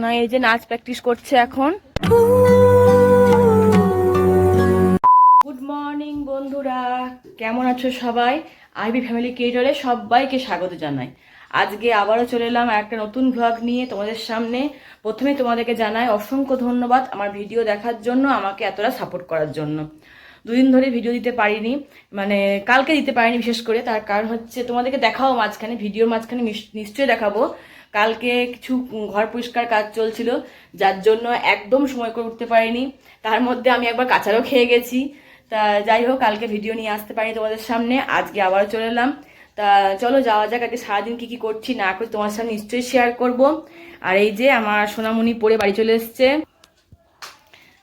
না এই যে নাচ প্র্যাকটিস করছে এখন। গুড মর্নিং বন্ধুরা, কেমন আছো সবাই? আইবি ফ্যামিলি ক্রিয়েটরে সবাইকে স্বাগত জানাই। আজকে আবারও চলে এলাম একটা নতুন ভ্লগ নিয়ে তোমাদের সামনে। প্রথমে তোমাদেরকে জানাই অসংখ্য ধন্যবাদ আমার ভিডিও দেখার জন্য, আমাকে এতটা সাপোর্ট করার জন্য। দুদিন ধরে ভিডিও দিতে পারিনি, মানে কালকে দিতে পারিনি বিশেষ করে। তার কারণ হচ্ছে তোমাদেরকে দেখাবো মাঝখানে, ভিডিওর মাঝখানে নিশ্চয়ই দেখাবো। কালকে কিছু ঘর পরিষ্কার কাজ চলছিল, যার জন্য একদম সময় করে উঠতে পারিনি। তার মধ্যে আমি একবার কাঁচারও খেয়ে গেছি। তা যাই হোক, কালকে ভিডিও নিয়ে আসতে পারিনি তোমাদের সামনে, আজকে আবারও চলে এলাম। তা চলো যাওয়া যাক, আজকে সারাদিন কি কি করছি না করছি তোমার সামনে নিশ্চয়ই শেয়ার করব। আর এই যে আমার সোনামণি পড়ে বাড়ি চলে এসছে।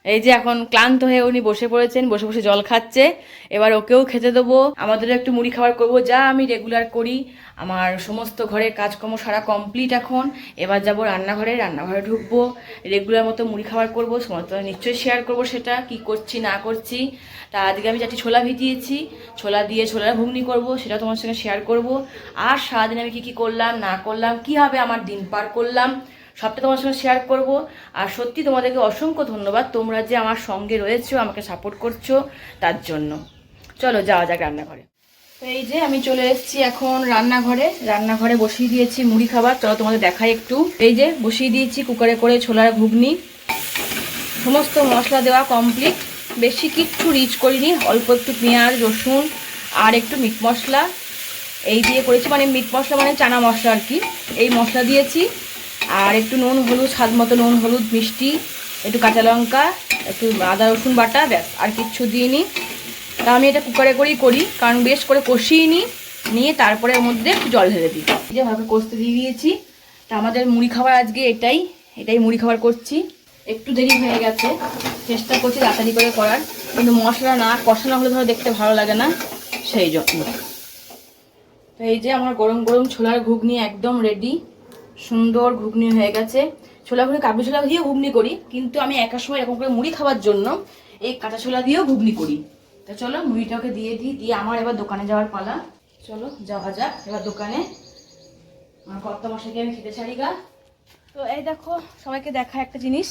এই যে এখন ক্লান্ত হয়ে উনি বসে পড়েছেন, বসে বসে জল খাচ্ছে। এবার ওকেও খেতে দেবো, আমাদেরও একটু মুড়ি খাবার করবো, যা আমি রেগুলার করি। আমার সমস্ত ঘরের কাজকর্ম সারা কমপ্লিট এখন। এবার যাবো রান্নাঘরে ঢুকবো, রেগুলার মতো মুড়ি খাবার করবো, সমস্ত নিশ্চয়ই শেয়ার করবো সেটা কি করছি না করছি। তা আজকে আমি 4টি ছোলা ভিজিয়েছি, ছোলা দিয়ে ছোলার ঘুগনি করবো, সেটা তোমার সঙ্গে শেয়ার করব। আর সারাদিন আমি কি করলাম না করলাম, কীভাবে আমার দিন পার করলাম, সবটা তোমার সঙ্গে শেয়ার করব। আর সত্যি তোমাদেরকে অসংখ্য ধন্যবাদ, তোমরা যে আমার সঙ্গে রয়েছো, আমাকে সাপোর্ট করছো, তার জন্য। চলো যাওয়া যাক রান্নাঘরে। তো এই যে আমি চলে এসেছি এখন রান্নাঘরে বসিয়ে দিয়েছি মুড়ি খাবার। চলো তোমাদের দেখাই একটু। এই যে বসিয়ে দিয়েছি কুকারে করে ছোলার ঘুগনি, সমস্ত মশলা দেওয়া কমপ্লিট, বেশি কিচ্ছু রিচ করিনি, অল্প একটু পেঁয়াজ রসুন আর একটু মিট মশলা এই দিয়ে করেছি, মানে মিট মশলা মানে চানা মশলা আর কি, এই মশলা দিয়েছি। আর একটু নুন হলুদ, স্বাদ মতো নুন হলুদ মিষ্টি, একটু কাঁচা লঙ্কা, একটু আদা রসুন বাটা, ব্যাস আর কিচ্ছু দিইনি। তা আমি এটা কুকারে করেই করি, কারণ বেশ করে কষিয়ে নিয়ে তারপরে ওর মধ্যে একটু জল ঢেলে দিই। এই যে ভাবে কষতে দিয়ে দিয়েছি। তা আমাদের মুড়ি খাবার আজকে এটাই মুড়ি খাবার করছি। একটু দেরি হয়ে গেছে, চেষ্টা করছি তাড়াতাড়ি করে করার, কিন্তু মশলা না কষানো হলে ধরো দেখতে ভালো লাগে না, সেই জন্য। তো এই যে আমার গরম গরম ছোলার ঘুগনি একদম রেডি, সুন্দর ঘুগনি হয়ে গেছে। ছোলা ঘুগনি কাবলি ছোলা দিয়েও ঘুগনি করি, কিন্তু আমি একা সময় এরকম করে মুড়ি খাওয়ার জন্য এই কাঁচা ছোলা দিয়েও ঘুগনি করি। তো চলো মুড়িটাকে দিয়ে আমার এবার দোকানে যাওয়ার পালা। চলো যাওয়া যাক এবার দোকানে, আমার কর্তা মশাইকে আমি খেতে ছাড়ি গা। তো এই দেখো, সবাইকে দেখা একটা জিনিস,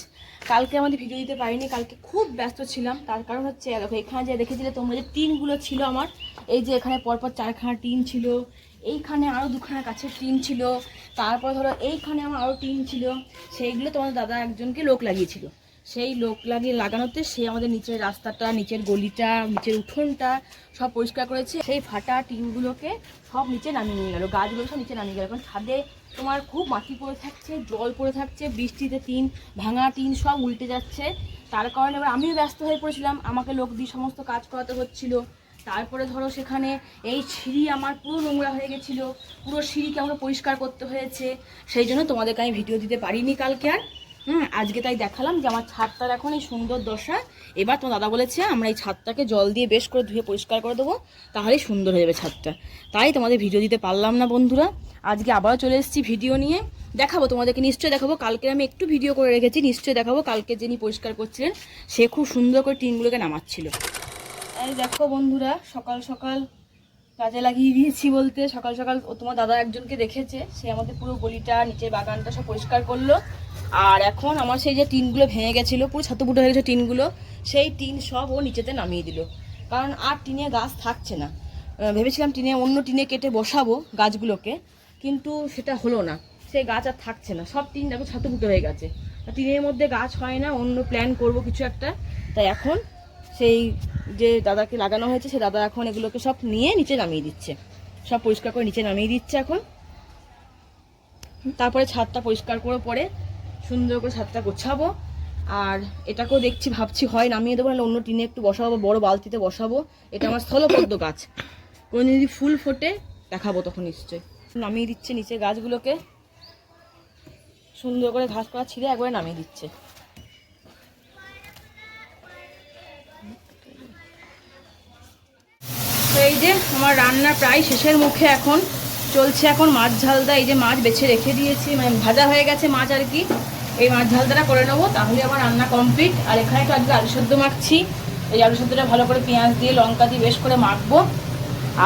কালকে আমাদের ভিডিও দিতে পারিনি, কালকে খুব ব্যস্ত ছিলাম। তার কারণ হচ্ছে দেখো, এখানে যে দেখেছিলে তোমরা যে টিনগুলো ছিল আমার, এই যে এখানে পরপর 4খানা টিন ছিল, এইখানে আরও 2খানা কাছের টিন ছিল, তারপর ধরো এইখানে আমার আরও টিন ছিল, সেইগুলো তোমাদের দাদা একজনকে লোক লাগিয়েছিল। সেই লোক লাগানোতে সে আমাদের নিচের রাস্তাটা, নিচের গলিটা, নিচের উঠোনটা সব পরিষ্কার করেছে। সেই ফাটা টিনগুলোকে সব নিচে নামিয়ে নিয়ে গেল, গাছগুলো সব নিচে নামিয়ে গেল। কারণ ছাদে তোমার খুব মাটি পড়ে থাকছে, জল পড়ে থাকছে, বৃষ্টিতে ভাঙা টিন সব উল্টে যাচ্ছে। তার কারণে এবার আমিও ব্যস্ত হয়ে পড়েছিলাম, আমাকে লোক দিয়ে সমস্ত কাজ করাতে হচ্ছিল। তারপরে ধরো সেখানে এই সিঁড়ি আমার পুরো নোংরা হয়ে গেছিলো, পুরো সিঁড়িকে আমাকে পরিষ্কার করতে হয়েছে। সেই জন্য তোমাদেরকে আমি ভিডিও দিতে পারিনি কালকে আর। আজকে তাই দেখালাম যে আমার ছাদটার এখন এই সুন্দর দশা। এবার তোমার দাদা বলেছে আমরা এই ছাদটাকে জল দিয়ে বেশ করে ধুয়ে পরিষ্কার করে দেবো, তাহলেই সুন্দর হয়ে যাবে ছাদটা। তাই তোমাদের ভিডিও দিতে পারলাম না বন্ধুরা, আজকে আবারও চলে এসেছি ভিডিও নিয়ে। দেখাবো তোমাদেরকে, নিশ্চয়ই দেখাবো। কালকে আমি একটু ভিডিও করে রেখেছি, নিশ্চয়ই দেখাবো। কালকে যিনি পরিষ্কার করছিলেন সে খুব সুন্দর করে টিনগুলোকে নামাচ্ছিল। এই দেখো বন্ধুরা, সকাল সকাল কাজে লাগিয়ে দিয়েছি বলতে, সকাল সকাল তোমার দাদা একজনকে দেখেছে, সে আমাদের পুরো গলিটা, নিচের বাগানটা সব পরিষ্কার করলো। আর এখন আমার সেই যে টিনগুলো ভেঙে গেছিলো, পুরো ছাতুপুটো হয়ে গেছে টিনগুলো, সেই টিন সব ও নিচেতে নামিয়ে দিল। কারণ আর টিনে গাছ থাকছে না। ভেবেছিলাম অন্য টিনে কেটে বসাবো গাছগুলোকে, কিন্তু সেটা হলো না, সেই গাছ আর থাকছে না, সব টিন দেখো ছাতুপুটো হয়ে গেছে। টিনের মধ্যে গাছ হয় না, অন্য প্ল্যান করব কিছু একটা। তাই এখন সেই যে দাদাকে লাগানো হয়েছে, সে দাদা এখন এগুলোকে সব নিয়ে নিচে নামিয়ে দিচ্ছে, সব পরিষ্কার করে নিচে নামিয়ে দিচ্ছে এখন। তারপরে ছাদটা পরিষ্কার করে পরে সুন্দর করে ছাদটা গোছাবো। আর এটাকেও ভাবছি হয় নামিয়ে দেবো, নাহলে অন্য টিনে একটু বসাবো, বড় বালতিতে বসাবো। এটা আমার স্থলপদ্ম গাছ, কোনো যদি ফুল ফোটে দেখাবো তখন নিশ্চয়ই। নামিয়ে দিচ্ছে নিচে গাছগুলোকে, সুন্দর করে ঘাস পাড়া ছিঁড়ে একবারে নামিয়ে দিচ্ছে। তো এই যে আমার রান্না প্রায় শেষের মুখে এখন চলছে, এখন মাছ ঝালদা। এই যে মাছ বেছে রেখে দিয়েছি, মানে ভাজা হয়ে গেছে মাছ আর কি, এই মাছ ঝালদাটা করে নেবো, তাহলে আমার রান্না কমপ্লিট। আর এখানে একটু আজকে আলু সেদ্ধ মাখছি, এই আলু সেদ্ধটা ভালো করে পেঁয়াজ দিয়ে লঙ্কা দিয়ে বেশ করে মাখবো।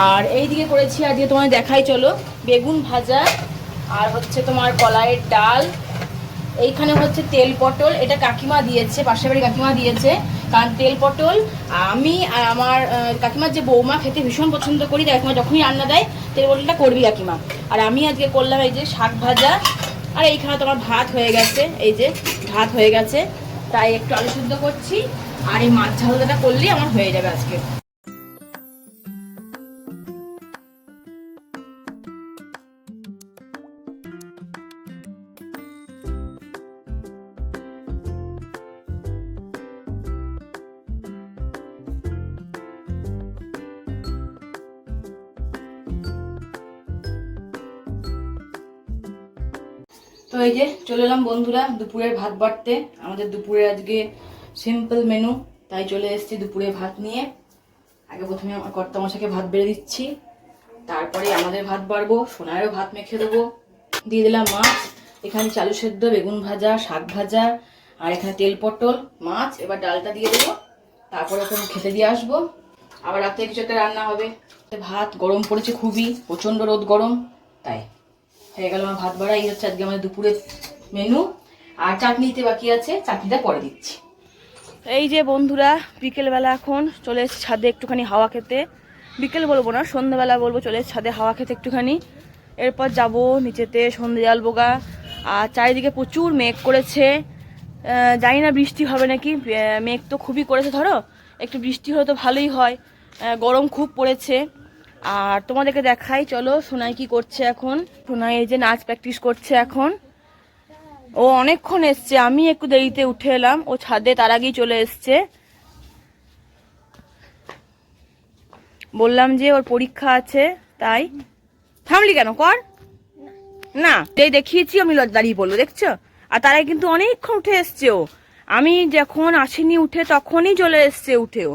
আর এই দিকে করেছি আজকে তোমায় দেখাই চলো, বেগুন ভাজা, আর হচ্ছে তোমার কলাইয়ের ডাল, এইখানে হচ্ছে তেল পটল, এটা কাকিমা দিয়েছে, পাশের বাড়ি কাকিমা দিয়েছে। কারণ তেল পটল আমি আর আমার কাকিমার যে বৌমা খেতে ভীষণ পছন্দ করি, কাকিমা যখনই রান্না দেয় তেল পটলটা করবি কাকিমা। আর আমি আজকে করলাম এই যে শাক ভাজা, আর এইখানে তোমার ভাত হয়ে গেছে, এই যে ভাত হয়ে গেছে, তাই একটু আলু সিদ্ধ করছি। আর এই মাছ ঝালটা করলেই আমার হয়ে যাবে আজকে। তো এই যে চলে এলাম বন্ধুরা দুপুরের ভাত বাড়তে। আমাদের দুপুরে আজকে সিম্পল মেনু, তাই চলে এসেছি দুপুরে ভাত নিয়ে। আগে প্রথমে আমার কর্তামশাকে ভাত বেড়ে দিচ্ছি, তারপরে আমাদের ভাত বাড়বো, সোনারও ভাত মেখে দেবো। দিয়ে দিলাম মাছ, এখানে চালু সেদ্ধ, বেগুন ভাজা, শাক ভাজা, আর এখানে তেল পটল, মাছ। এবার ডালটা দিয়ে দেবো, তারপরে ওখানে খেতে দিয়ে আসবো। আবার রাতে কিছু একটা রান্না হবে। ভাত গরম পড়েছে খুবই, প্রচণ্ড রোদ গরম, তাই হয়ে গেল আমার ভাত বাড়া। এই হচ্ছে আজকে আমাদের দুপুরের মেনু। আর চাটনিতে বাকি আছে, চাটনিটা পরে দিচ্ছি। এই যে বন্ধুরা বিকেলবেলা এখন চলে এসেছি ছাদে একটুখানি হাওয়া খেতে। বিকেল বলবো না, সন্ধ্যাবেলা বলবো, চলে এসেছি ছাদে হাওয়া খেতে একটুখানি। এরপর যাব নিচেতে সন্ধ্যে জ্বালবো গা। আর চারিদিকে প্রচুর মেঘ করেছে, জানি না বৃষ্টি হবে নাকি। মেঘ তো খুবই করেছে, ধরো একটু বৃষ্টি হলে তো ভালোই হয়, গরম খুব পড়েছে। আর তোমাদেরকে দেখাই, চলো সোনাই কি করছে এখন। সোনাই এই যে নাচ প্র্যাকটিস করছে এখন। ও অনেকক্ষণ এসছে, আমি একটু দেরিতে উঠে এলাম, ও ছাদে তার আগেই চলে এসছে। বললাম যে ওর পরীক্ষা আছে, তাই। থামলি কেন, কর না, এই দেখিয়েছি আমি দাঁড়িয়ে বলবো, দেখছো। আর তারাই কিন্তু অনেকক্ষণ উঠে এসছে ও, আমি যখন আসিনি উঠে তখনই চলে এসছে উঠেও।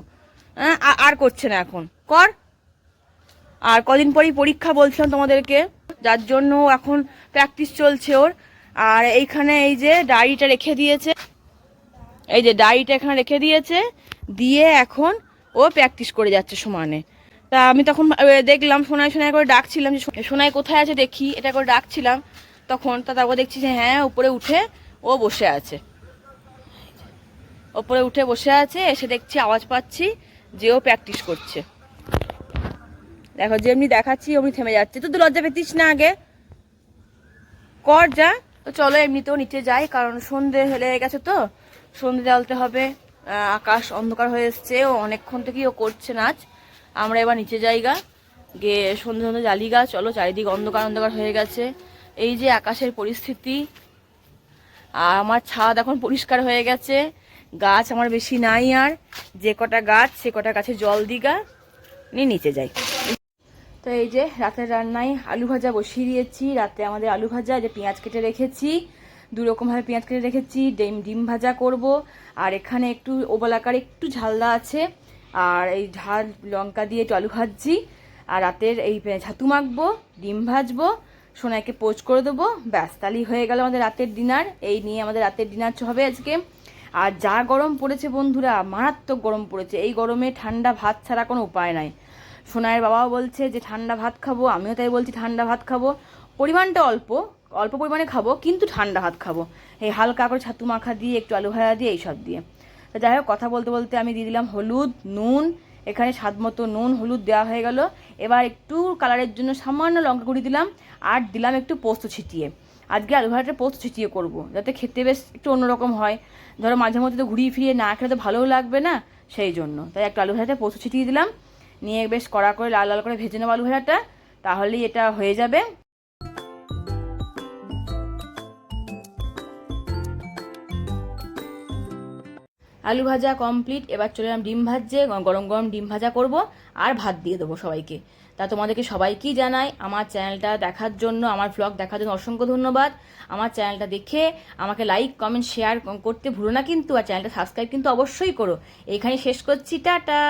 আর করছে না এখন, কর। আর কদিন পরেই পরীক্ষা বলছিলাম তোমাদেরকে, যার জন্য এখন প্র্যাকটিস চলছে ওর। আর এইখানে এই যে ডায়েরিটা রেখে দিয়েছে, এই যে ডায়েরিটা এখানে রেখে দিয়েছে, দিয়ে এখন ও প্র্যাকটিস করে যাচ্ছে সমানে। তা আমি তখন দেখলাম সোনাই সোনাই করে ডাকছিলাম, যে সোনাই কোথায় আছে দেখি, এটা করে ডাকছিলাম তখন। তারপর দেখছি যে হ্যাঁ উপরে উঠে ও বসে আছে, ওপরে উঠে বসে আছে। এসে দেখছি, আওয়াজ পাচ্ছি যে ও প্র্যাকটিস করছে। দেখো যেমনি দেখাচ্ছি অমনি থেমে যাচ্ছে। তুই তো লজ্জা পেতিস না আগে, কর যা। তো চলো এমনিতেও নিচে যাই, কারণ সন্ধে হেলে গেছে, তো সন্ধে জ্বালতে হবে। আকাশ অন্ধকার হয়ে এসছে, ও অনেকক্ষণ থেকেই ও করছে নাচ। আমরা এবার নিচে যাইগা, গিয়ে সন্ধে সন্ধে জ্বালি গা। চলো, চারিদিক অন্ধকার অন্ধকার হয়ে গেছে। এই যে আকাশের পরিস্থিতি। আর আমার ছাদ এখন পরিষ্কার হয়ে গেছে, গাছ আমার বেশি নাই, আর যে কটা গাছ সে কটা গাছে জল দিগা নিয়ে নিচে যাই। তো এই যে রাতের রান্নায় আলু ভাজা বসিয়ে দিয়েছি। রাতে আমাদের আলু ভাজা, যে পেঁয়াজ কেটে রেখেছি, দুরকমভাবে পেঁয়াজ কেটে রেখেছি, ডিম ভাজা করব। আর এখানে একটু ওবলাকার একটু ঝালদা আছে, আর এই ঝাল লঙ্কা দিয়ে একটু আলু ভাজছি। আর রাতের এই ছাতু মাখবো, ডিম ভাজবো, সোনাইকে পোচ করে দেবো, ব্যাস তাহলেই হয়ে গেল আমাদের রাতের ডিনার। এই নিয়ে আমাদের রাতের ডিনার হবে আজকে। আর যা গরম পড়েছে বন্ধুরা, মারাত্মক গরম পড়েছে। এই গরমে ঠান্ডা ভাত ছাড়া কোনো উপায় নাই। সোনাইয়ের বাবাও বলছে যে ঠান্ডা ভাত খাবো, আমিও তাই বলছি ঠান্ডা ভাত খাবো। পরিমাণটা অল্প অল্প পরিমাণে খাবো, কিন্তু ঠান্ডা ভাত খাবো, এই হালকা করে ছাতু মাখা দিয়ে, একটু আলু ভাজা দিয়ে, এইসব দিয়ে। তো যাই হোক, কথা বলতে বলতে আমি দিয়ে দিলাম হলুদ, নুন। এখানে স্বাদ মতো নুন হলুদ দেওয়া হয়ে গেল। এবার একটু কালারের জন্য সামান্য লঙ্কা গুঁড়ি দিলাম, আর দিলাম একটু পোস্ত ছিটিয়ে। আজকে আলু ভাজাটা পোস্ত ছিটিয়ে করবো, যাতে খেতে বেশ একটু অন্যরকম হয়। ধরো মাঝে মধ্যে তো ঘুরিয়ে ফিরিয়ে না খেলে তো ভালোও লাগবে না, সেই জন্য তাই একটু আলু ভাজাটা পোস্ত ছিটিয়ে দিলাম। নিয়ে বেশ কড়া করে লাল লাল করে ভেজে নেবো আলু ভাজাটা, তাহলেই এটা হয়ে যাবে। আলু ভাজা কমপ্লিট। এবার চলে এলাম ডিম ভাজছে, গরম গরম ডিম ভাজা করব, আর ভাত দিয়ে দেবো সবাইকে। তা তোমাদেরকে সবাইকেই জানাই আমার চ্যানেলটা দেখার জন্য, আমার ব্লগ দেখার জন্য অসংখ্য ধন্যবাদ। আমার চ্যানেলটা দেখে আমাকে লাইক কমেন্ট শেয়ার করতে ভুলো না কিন্তু, আর চ্যানেলটা সাবস্ক্রাইব কিন্তু অবশ্যই করো। এইখানে শেষ করছি, টাটা।